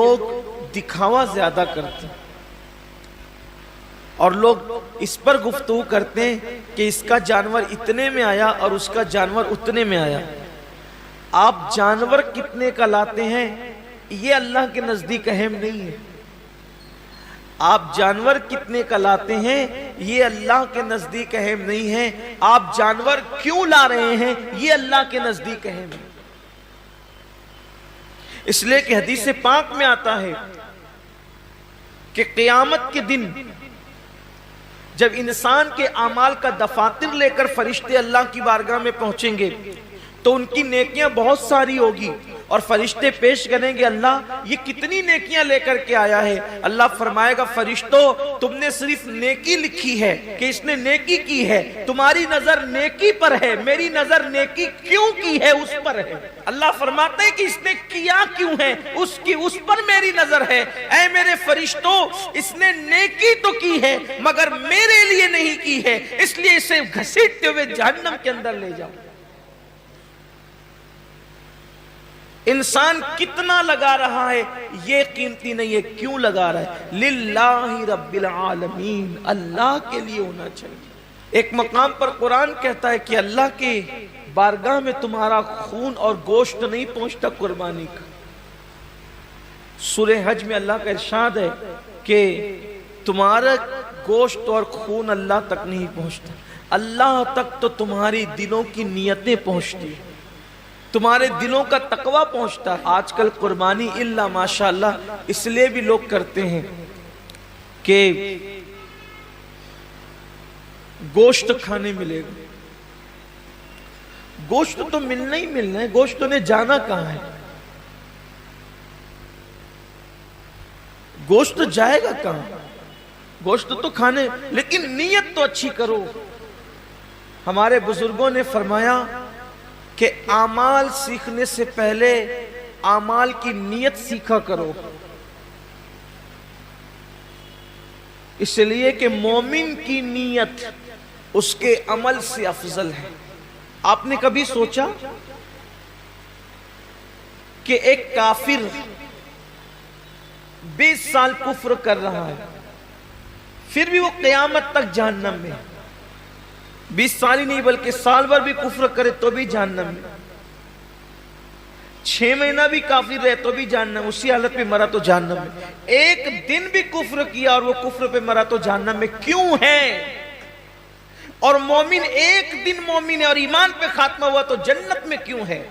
لوگ دکھاوا زیادہ کرتے ہیں اور لوگ اس پر گفتگو کرتے ہیں کہ اس کا جانور اتنے میں آیا اور اس کا جانور اتنے میں آیا. آپ جانور کتنے کا لاتے ہیں یہ اللہ کے نزدیک اہم نہیں ہے. آپ جانور کتنے کا لاتے ہیں یہ اللہ کے نزدیک اہم نہیں ہے. آپ جانور کیوں لا رہے ہیں یہ اللہ کے نزدیک اہم ہے. اس لیے کہ حدیث پاک میں آتا ہے کہ قیامت کے دن جب انسان کے اعمال کا دفاتر لے کر فرشتے اللہ کی بارگاہ میں پہنچیں گے تو ان کی نیکیاں بہت ساری ہوگی اور فرشتے پیش کریں گے اللہ یہ کتنی نیکیاں لے کر کے آیا ہے. اللہ فرمائے گا فرشتوں تم نے صرف نیکی لکھی ہے کہ اس نے نیکی کی ہے, تمہاری نظر نیکی پر ہے, میری نظر نیکی کیوں کی ہے اس پر ہے. اللہ فرماتے ہیں کہ اس نے کیا کیوں ہے اس پر میری نظر ہے. اے میرے فرشتوں اس نے نیکی تو کی ہے مگر میرے لیے نہیں کی ہے, اس لیے اسے گھسیٹتے ہوئے جہنم کے اندر لے جاؤ. انسان کتنا لگا رہا ہے یہ قیمتی نہیں ہے. کیوں لگا رہا ہے؟ للہ رب العالمین, اللہ کے لیے ہونا چاہیے. ایک مقام پر قرآن کہتا ہے کہ اللہ کے بارگاہ میں تمہارا خون اور گوشت نہیں پہنچتا قربانی کا. سورہ حج میں اللہ کا ارشاد ہے کہ تمہارا گوشت اور خون اللہ تک نہیں پہنچتا, اللہ تک تو تمہاری دلوں کی نیتیں پہنچتی ہیں, تمہارے دلوں کا تقوی پہنچتا ہے. آج کل قربانی اللہ ماشاءاللہ اس لیے بھی لوگ کرتے ہیں کہ گوشت کھانے ملے گا. گوشت تو ملنا ہی ملنا ہے, گوشت نے جانا کہاں ہے؟ گوشت جائے گا کہاں؟ گوشت تو کھانے, لیکن نیت تو اچھی کرو. ہمارے بزرگوں نے فرمایا کہ اعمال سیکھنے سے پہلے اعمال کی نیت سیکھا کرو, اس لیے کہ مومن کی نیت اس کے عمل سے افضل ہے. آپ نے کبھی سوچا کہ ایک کافر 20 سال کفر کر رہا ہے پھر بھی وہ قیامت تک جہنم میں, 20 سال ہی نہیں بلکہ سال بھر بھی کفر کرے تو بھی جہنم میں, 6 مہینہ بھی کافر رہے تو بھی جہنم, اسی حالت پہ مرا تو جہنم میں, ایک دن بھی کفر کیا اور وہ کفر پہ مرا تو جہنم میں. کیوں ہے؟ اور مومن ایک دن مومن ہے اور ایمان پہ خاتمہ ہوا تو جنت میں کیوں ہے؟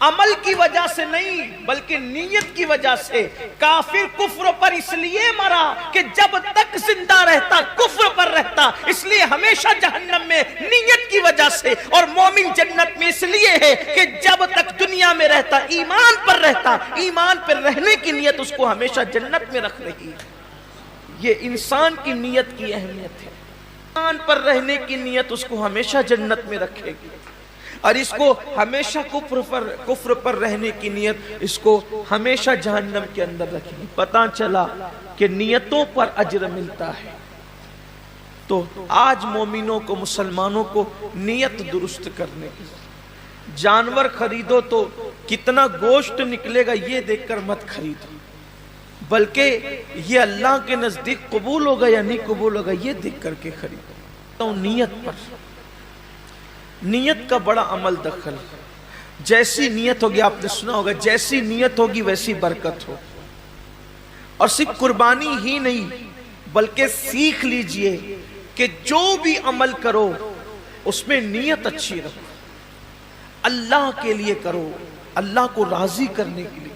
عمل کی وجہ سے نہیں بلکہ نیت کی وجہ سے. کافر کفر پر اس لیے مرا کہ جب تک زندہ رہتا کفر پر رہتا, اس لیے ہمیشہ جہنم میں نیت کی وجہ سے. اور مومن جنت میں اس لیے ہے کہ جب تک دنیا میں رہتا ایمان پر رہتا, ایمان پر رہنے کی نیت اس کو ہمیشہ جنت میں رکھ رہی ہے. یہ انسان کی نیت کی اہمیت ہے. ایمان پر رہنے کی نیت اس کو ہمیشہ جنت میں رکھے گی اور اس کو ہمیشہ کفر پر رہنے کی نیت اس کو ہمیشہ جہنم کے اندر رکھے گی. پتہ چلا کہ نیتوں پر اجر ملتا ہے. تو آج مومنوں کو, مسلمانوں کو نیت درست کرنے کی. جانور خریدو تو کتنا گوشت نکلے گا یہ دیکھ کر مت خریدو, بلکہ یہ اللہ کے نزدیک قبول ہوگا یا نہیں قبول ہوگا یہ دیکھ کر کے خریدو. تو نیت پر, نیت کا بڑا عمل دخل. جیسی نیت ہوگی, آپ نے سنا ہوگا جیسی نیت ہوگی ویسی برکت ہو. اور صرف قربانی ہی نہیں بلکہ سیکھ لیجئے کہ جو بھی عمل کرو اس میں نیت اچھی رکھو, اللہ کے لیے کرو, اللہ کو راضی کرنے کے لیے.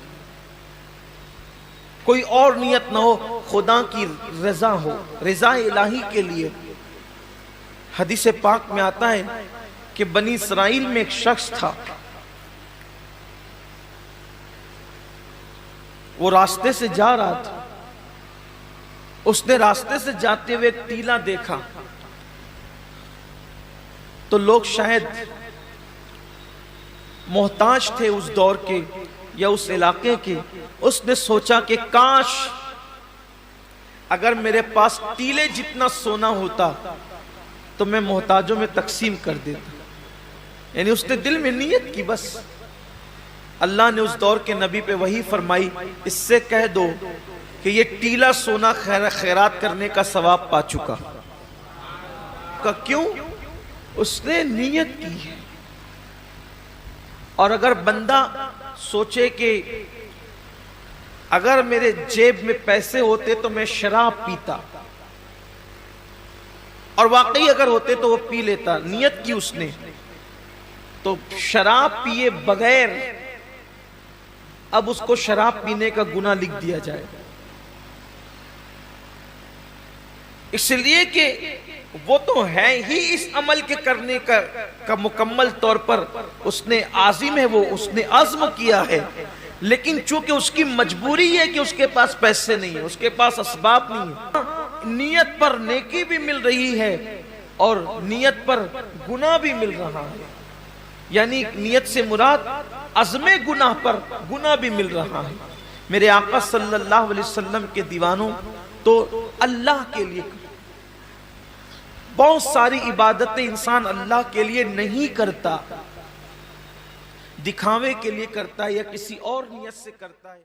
کوئی اور نیت نہ ہو, خدا کی رضا ہو, رضا الہی کے لیے. حدیث پاک میں آتا ہے کہ بنی اسرائیل میں ایک شخص تھا, وہ راستے سے جا رہا تھا. اس نے راستے سے جاتے ہوئے ایک ٹیلا دیکھا تو لوگ شاید محتاج تھے اس دور کے یا اس علاقے کے. اس نے سوچا کہ کاش اگر میرے پاس ٹیلے جتنا سونا ہوتا تو میں محتاجوں میں تقسیم کر دیتا. یعنی اس نے دل میں نیت کی, بس اللہ نے اس دور کے نبی پہ وحی فرمائی اس سے کہہ دو کہ یہ ٹیلا سونا خیرات کرنے کا ثواب پا چکا. کیوں؟ اس نے نیت کی ہے. اور اگر بندہ سوچے کہ اگر میرے جیب میں پیسے ہوتے تو میں شراب پیتا، اور واقعی اگر ہوتے تو وہ پی لیتا، نیت کی اس نے، تو شراب پیے بغیر اب اس کو شراب پینے کا گناہ لکھ دیا جائے. اس لیے کہ وہ تو ہے ہی اس عمل کے کرنے کا مکمل طور پر اس نے عازم ہے، وہ اس نے عزم کیا ہے، لیکن چونکہ اس کی مجبوری ہے کہ اس کے پاس پیسے نہیں ہیں، اس کے پاس اسباب نہیں ہیں، نیت پر نیکی بھی مل رہی ہے اور نیت پر گناہ بھی مل رہا ہے. یعنی نیت سے مراد عزم گناہ پر گناہ بھی مل رہا ہے. میرے آقا صلی اللہ علیہ وسلم کے دیوانوں تو اللہ کے لیے بہت ساری عبادتیں انسان اللہ کے لیے نہیں کرتا، دکھاوے کے لیے کرتا ہے یا کسی اور نیت سے کرتا ہے.